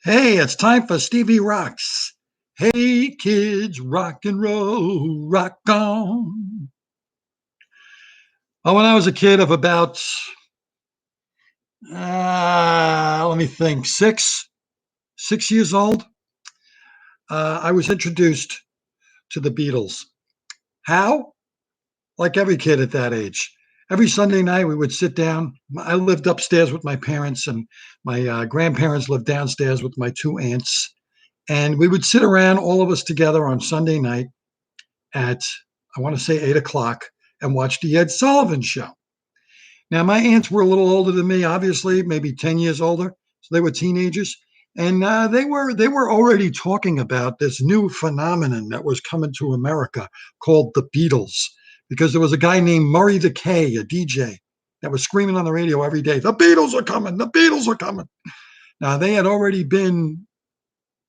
Hey, it's time for Stevie Rocks. Hey, kids, rock and roll, rock on. When I was a kid of about, let me think, 6 years old, I was introduced to the Beatles. How? Like every kid at that age. Every Sunday night, we would sit down. I lived upstairs with my parents, and my grandparents lived downstairs with my two aunts. And we would sit around, all of us together on Sunday night at, I want to say, 8 o'clock and watch the Ed Sullivan Show. Now, my aunts were a little older than me, obviously, maybe 10 years older. So they were teenagers. And they were already talking about this new phenomenon that was coming to America called the Beatles, because there was a guy named Murray the K, a DJ, that was screaming on the radio every day, "The Beatles are coming! The Beatles are coming!" Now they had already been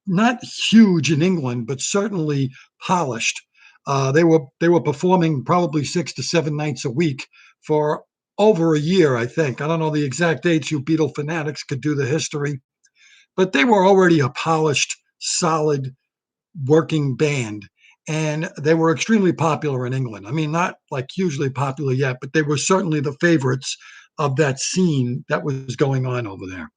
not huge in England, but certainly polished. They were performing probably 6 to 7 nights a week for over a year, I think. I don't know the exact dates. You Beatle fanatics could do the history, but they were already a polished, solid working band, and they were extremely popular in England. I mean, not like hugely popular yet, but they were certainly the favorites of that scene that was going on over there.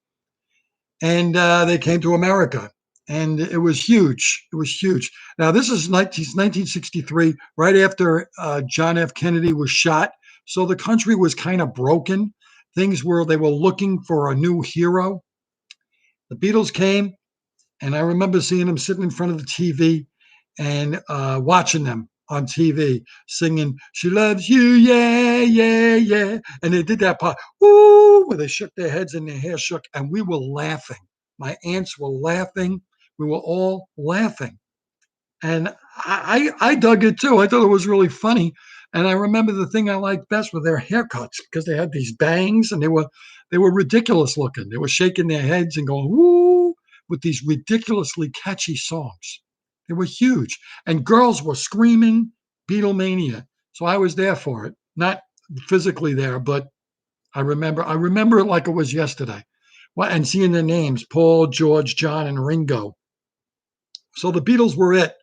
And they came to America, and it was huge. It was huge. Now, this is 1963, right after John F. Kennedy was shot. So the country was kind of broken. They were looking for a new hero. The Beatles came, and I remember seeing them sitting in front of the TV and watching them on TV singing "She Loves You, yeah, yeah, yeah," and they did that part, woo, where they shook their heads and their hair shook, and we were laughing. My aunts were laughing. We were all laughing, and I dug it too. I thought it was really funny, and I remember the thing I liked best were their haircuts because they had these bangs and they were ridiculous looking. They were shaking their heads and going woo with these ridiculously catchy songs. They were huge, and girls were screaming Beatlemania. So I was there for it, not physically there, but I remember it like it was yesterday. Well, and seeing the names Paul, George, John, and Ringo. So the Beatles were it.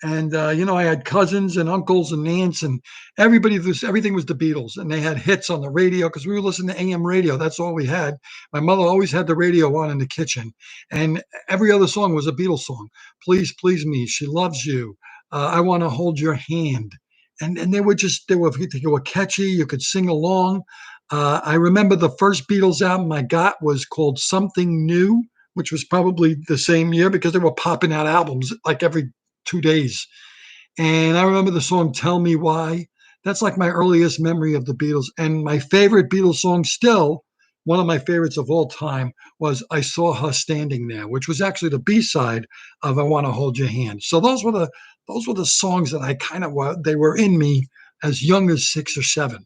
And I had cousins and uncles and aunts, and everything was the Beatles, and they had hits on the radio because we were listening to AM radio. That's all we had. My mother always had the radio on in the kitchen, and every other song was a Beatles song. "Please, Please Me," "She Loves You," "I Want to Hold Your Hand," and they were catchy. You could sing along. I remember the first Beatles album I got was called Something New, which was probably the same year because they were popping out albums like every 2 days. And I remember the song "Tell Me Why." That's like my earliest memory of the Beatles. And my favorite Beatles song, still one of my favorites of all time, was "I Saw Her Standing There," which was actually the B-side of "I Want to Hold Your Hand." So those were the songs that I kind of were they were in me as young as 6 or 7.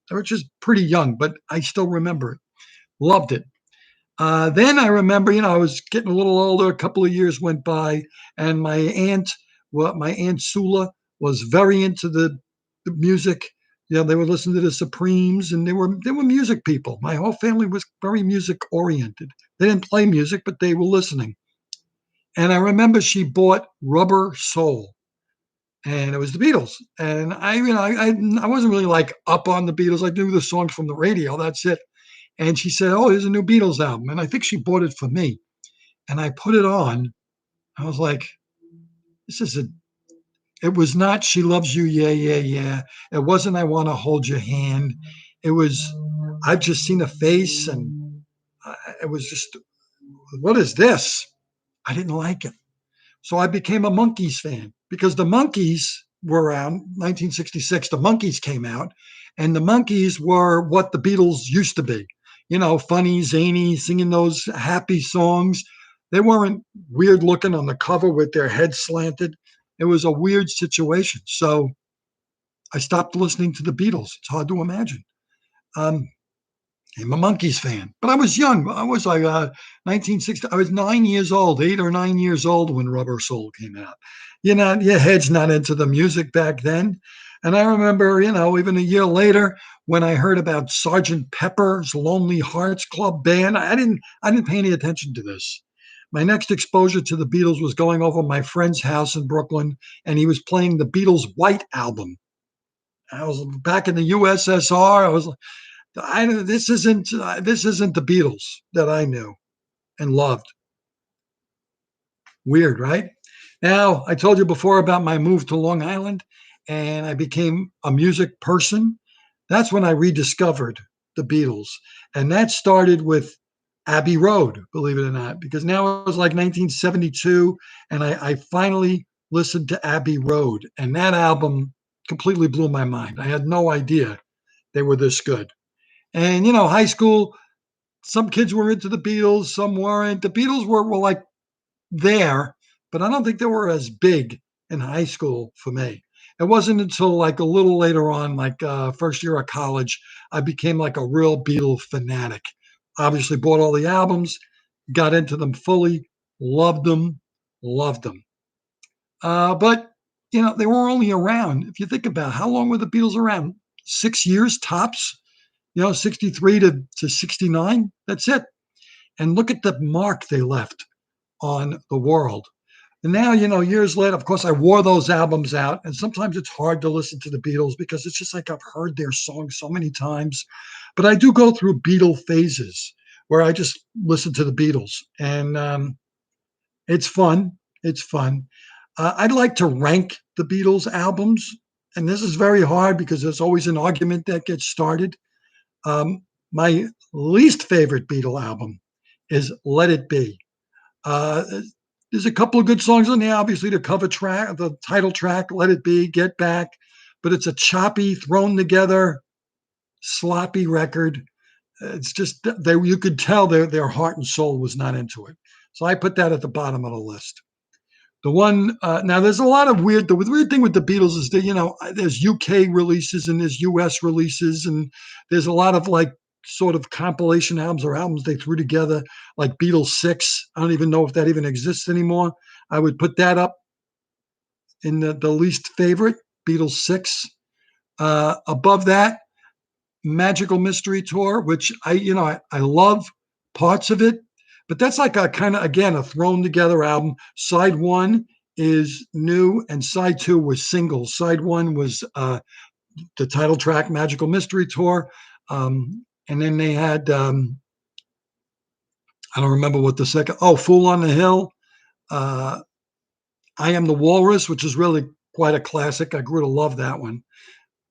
They were just pretty young, but I still remember it. Loved it. Then I remember, I was getting a little older. A couple of years went by, and my aunt Sula, was very into the music. They would listen to the Supremes, and they were music people. My whole family was very music oriented. They didn't play music, but they were listening. And I remember she bought Rubber Soul, and it was the Beatles. And I wasn't really like up on the Beatles. I knew the songs from the radio. That's it. And she said, "Oh, here's a new Beatles album." And I think she bought it for me. And I put it on. I was like, this is a, it was not "She Loves You, yeah, yeah, yeah." It wasn't "I Want to Hold Your Hand." It was, I've just seen a face, and it was just, what is this? I didn't like it. So I became a Monkees fan because the Monkees were around 1966. The Monkees came out, and the Monkees were what the Beatles used to be. Funny, zany, singing those happy songs. They weren't weird looking on the cover with their heads slanted. It was a weird situation. So I stopped listening to the Beatles. It's hard to imagine. Um, I'm a Monkees fan, but I was young. I was like 1960. I was 9 years old, 8 or 9 years old when Rubber Soul came out. Your head's not into the music back then. And I remember, even a year later, when I heard about Sergeant Pepper's Lonely Hearts Club Band, I didn't pay any attention to this. My next exposure to the Beatles was going over my friend's house in Brooklyn, and he was playing the Beatles' White Album. I was back in the USSR. I was like, this isn't the Beatles that I knew and loved. Weird, right? Now, I told you before about my move to Long Island and I became a music person. That's when I rediscovered the Beatles. And that started with Abbey Road, believe it or not, because now it was like 1972 and I finally listened to Abbey Road. And that album completely blew my mind. I had no idea they were this good. And, high school, some kids were into the Beatles, some weren't. The Beatles were like there, but I don't think they were as big in high school for me. It wasn't until like a little later on, like first year of college, I became like a real Beatle fanatic. Obviously, bought all the albums, got into them fully, loved them, loved them. But they were only around. If you think about how long were the Beatles around? 6 years tops. 63 to 69. That's it. And look at the mark they left on the world. And now, years later, of course, I wore those albums out. And sometimes it's hard to listen to the Beatles because it's just like I've heard their songs so many times. But I do go through Beatle phases where I just listen to the Beatles. And it's fun. It's fun. I'd like to rank the Beatles albums. And this is very hard because there's always an argument that gets started. My least favorite Beatle album is Let It Be. Uh, there's a couple of good songs on there. Obviously, the cover track, the title track, "Let It Be," "Get Back," but it's a choppy, thrown together, sloppy record. It's just you could tell their heart and soul was not into it. So I put that at the bottom of the list. The one now, there's a lot of weird. The weird thing with the Beatles is that there's UK releases and there's US releases, and there's a lot of like sort of compilation albums or albums they threw together, like Beatles Six. I don't even know if that even exists anymore. I would put that up in the least favorite, Beatles Six. Above that, Magical Mystery Tour, which I love parts of it, but that's like a kind of, again, a thrown together album. Side one is new and side two was singles. Side one was the title track, Magical Mystery Tour. And then they had, I don't remember what the second, Fool on the Hill. I Am the Walrus, which is really quite a classic. I grew to love that one.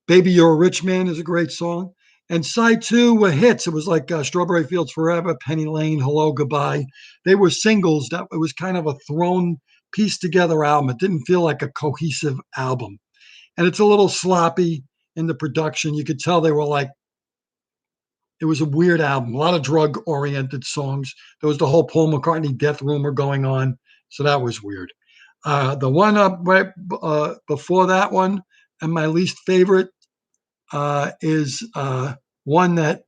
Baby, You're a Rich Man is a great song. And side two were hits. It was like Strawberry Fields Forever, Penny Lane, Hello, Goodbye. They were singles. That it was kind of a thrown, pieced together album. It didn't feel like a cohesive album. And it's a little sloppy in the production. You could tell they were like, it was a weird album, a lot of drug oriented songs. There was the whole Paul McCartney death rumor going on. So that was weird. The one up right before that one, and my least favorite, is one that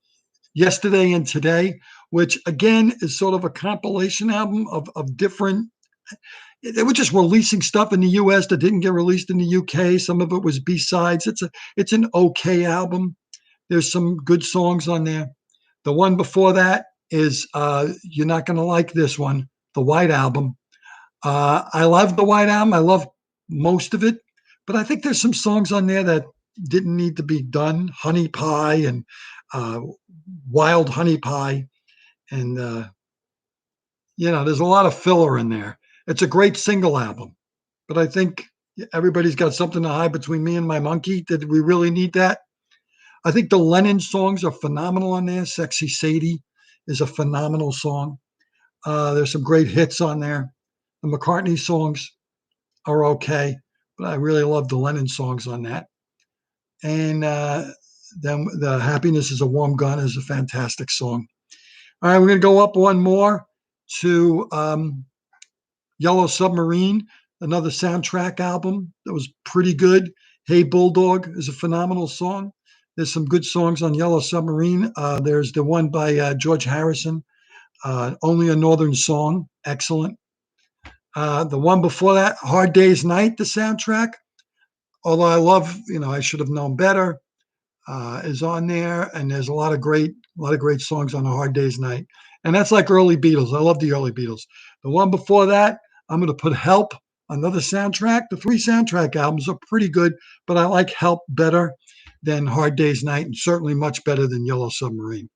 Yesterday and Today, which again is sort of a compilation album of different. They were just releasing stuff in the U.S. that didn't get released in the U.K. Some of it was B-sides. It's an okay album. There's some good songs on there. The one before that is you're not going to like this one, the White Album. I love the White Album. I love most of it, but I think there's some songs on there that didn't need to be done. Honey Pie and uh, Wild Honey Pie, and there's a lot of filler in there. It's a great single album, but I think everybody's got something to hide between me and my monkey. Did we really need that? I think the Lennon songs are phenomenal on there. Sexy Sadie is a phenomenal song. There's some great hits on there. The McCartney songs are okay, but I really love the Lennon songs on that. And then the Happiness is a Warm Gun is a fantastic song. All right, we're going to go up one more to Yellow Submarine, another soundtrack album that was pretty good. Hey Bulldog is a phenomenal song. There's some good songs on Yellow Submarine. There's the one by George Harrison, Only a Northern Song, excellent. The one before that, Hard Day's Night, the soundtrack, although I love, I Should Have Known Better, is on there, and there's a lot of great songs on A Hard Day's Night. And that's like early Beatles. I love the early Beatles. The one before that, I'm going to put Help, another soundtrack. The three soundtrack albums are pretty good, but I like Help better than Hard Day's Night, and certainly much better than Yellow Submarine.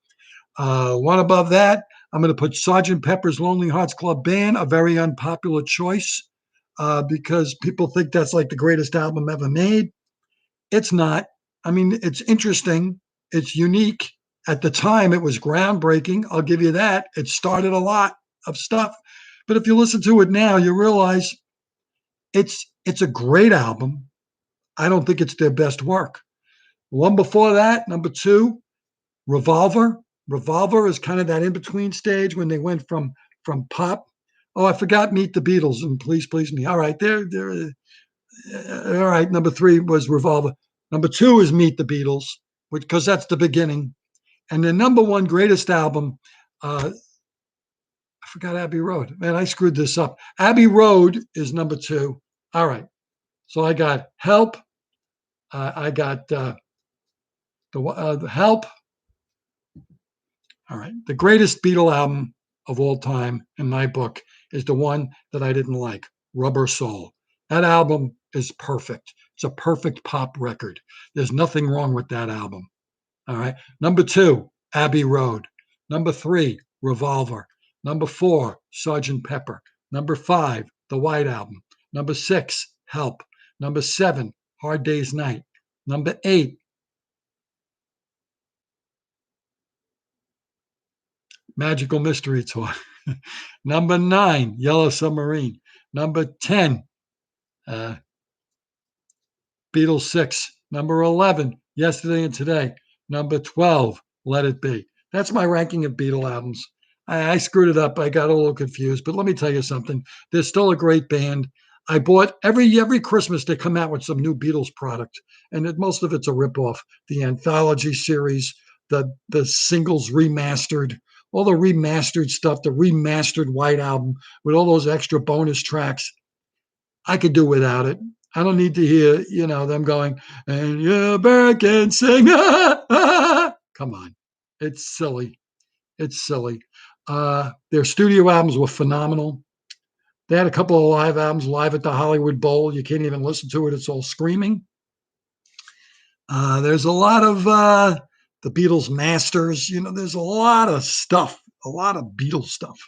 One above that, I'm going to put Sergeant Pepper's Lonely Hearts Club Band, a very unpopular choice because people think that's like the greatest album ever made. It's not. I mean, it's interesting. It's unique. At the time, it was groundbreaking. I'll give you that. It started a lot of stuff. But if you listen to it now, you realize it's a great album. I don't think it's their best work. One before that, number two, Revolver. Revolver is kind of that in between stage when they went from pop. Oh, I forgot Meet the Beatles and Please Please Me. All right, there. All right, number three was Revolver. Number two is Meet the Beatles, which because that's the beginning. And the number one greatest album, I forgot Abbey Road. Man, I screwed this up. Abbey Road is number two. All right, so I got Help. I got the Help. All right, the greatest Beatle album of all time in my book is the one that I didn't like, Rubber Soul. That album is perfect. It's a perfect pop record. There's nothing wrong with that album. All right. Number two, Abbey Road. Number three, Revolver. Number four, Sergeant Pepper. Number five, The White Album. Number six, Help. Number seven, Hard Day's Night. Number eight, Magical Mystery Tour. Number nine, Yellow Submarine. Number 10, uh, Beatles 6. Number 11, Yesterday and Today. Number 12, Let It Be. That's my ranking of Beatle albums. I screwed it up. I got a little confused, but let me tell you something. They're still a great band. I bought every Christmas they come out with some new Beatles product, and most of it's a ripoff. The anthology series, the singles remastered, all the remastered stuff, the remastered White Album with all those extra bonus tracks. I could do without it. I don't need to hear, them going, and you're back and sing. Come on. It's silly. It's silly. Their studio albums were phenomenal. They had a couple of live albums, live at the Hollywood Bowl. You can't even listen to it. It's all screaming. There's a lot of the Beatles masters. There's a lot of stuff, a lot of Beatles stuff.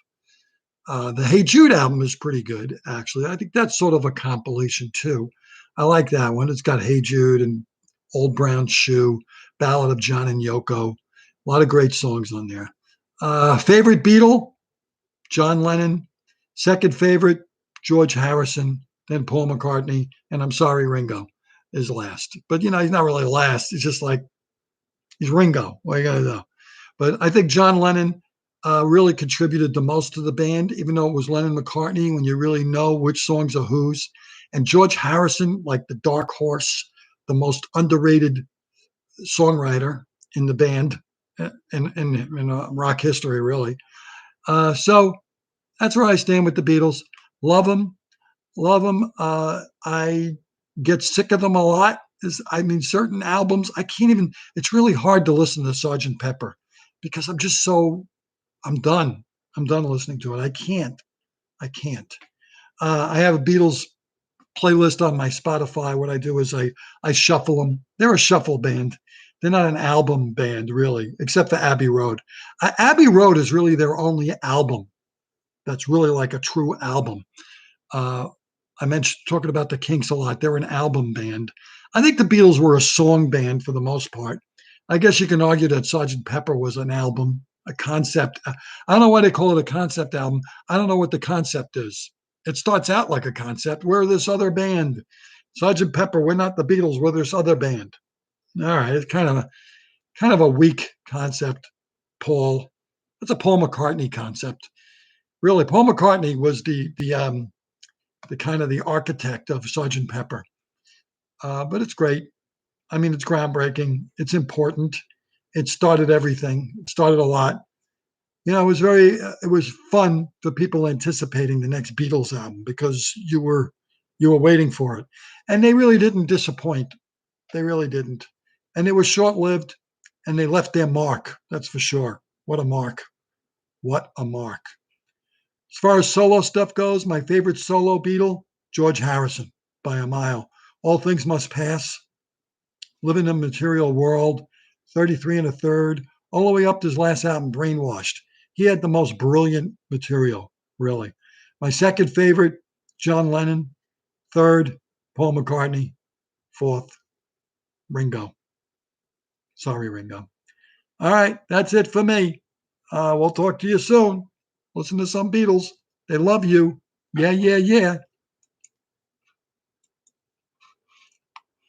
The Hey Jude album is pretty good, actually. I think that's sort of a compilation too. I like that one. It's got Hey Jude and Old Brown Shoe, Ballad of John and Yoko. A lot of great songs on there. Favorite Beatle, John Lennon. Second favorite, George Harrison. Then Paul McCartney. And I'm sorry, Ringo is last. But, he's not really last. It's just like he's Ringo. What are you going to do? But I think John Lennon really contributed the most to the band, even though it was Lennon McCartney, when you really know which songs are whose. And George Harrison, like the dark horse, the most underrated songwriter in the band in rock history, really. So that's where I stand with the Beatles. Love them, love them. I get sick of them a lot. Certain albums, I can't even, it's really hard to listen to Sergeant Pepper because I'm done. I'm done listening to it. I can't. I have a Beatles playlist on my Spotify. What I do is I shuffle them. They're a shuffle band. They're not an album band, really, except for Abbey Road. Abbey Road is really their only album that's really like a true album. Uh, I mentioned talking about the Kinks a lot. They're an album band. I think the Beatles were a song band for the most part. I guess you can argue that Sergeant Pepper was an album, a concept. I don't know why they call it a concept album. I don't know what the concept is. It starts out like a concept. We're this other band. Sergeant Pepper, we're not the Beatles, we're this other band. All right, it's kind of a weak concept, Paul. It's a Paul McCartney concept. Really, Paul McCartney was the kind of the architect of Sergeant Pepper. But it's great. It's groundbreaking. It's important. It started everything. It started a lot. It was fun for people anticipating the next Beatles album because you were waiting for it, and they really didn't disappoint. They really didn't, and they were short lived, and they left their mark. That's for sure. What a mark! What a mark. As far as solo stuff goes, my favorite solo Beatle, George Harrison, by a mile. All Things Must Pass, Living in a Material World, 33 and a Third, all the way up to his last album, Brainwashed. He had the most brilliant material, really. My second favorite, John Lennon. Third, Paul McCartney. Fourth, Ringo. Sorry, Ringo. All right, that's it for me. We'll talk to you soon. Listen to some Beatles. They love you. Yeah, yeah, yeah.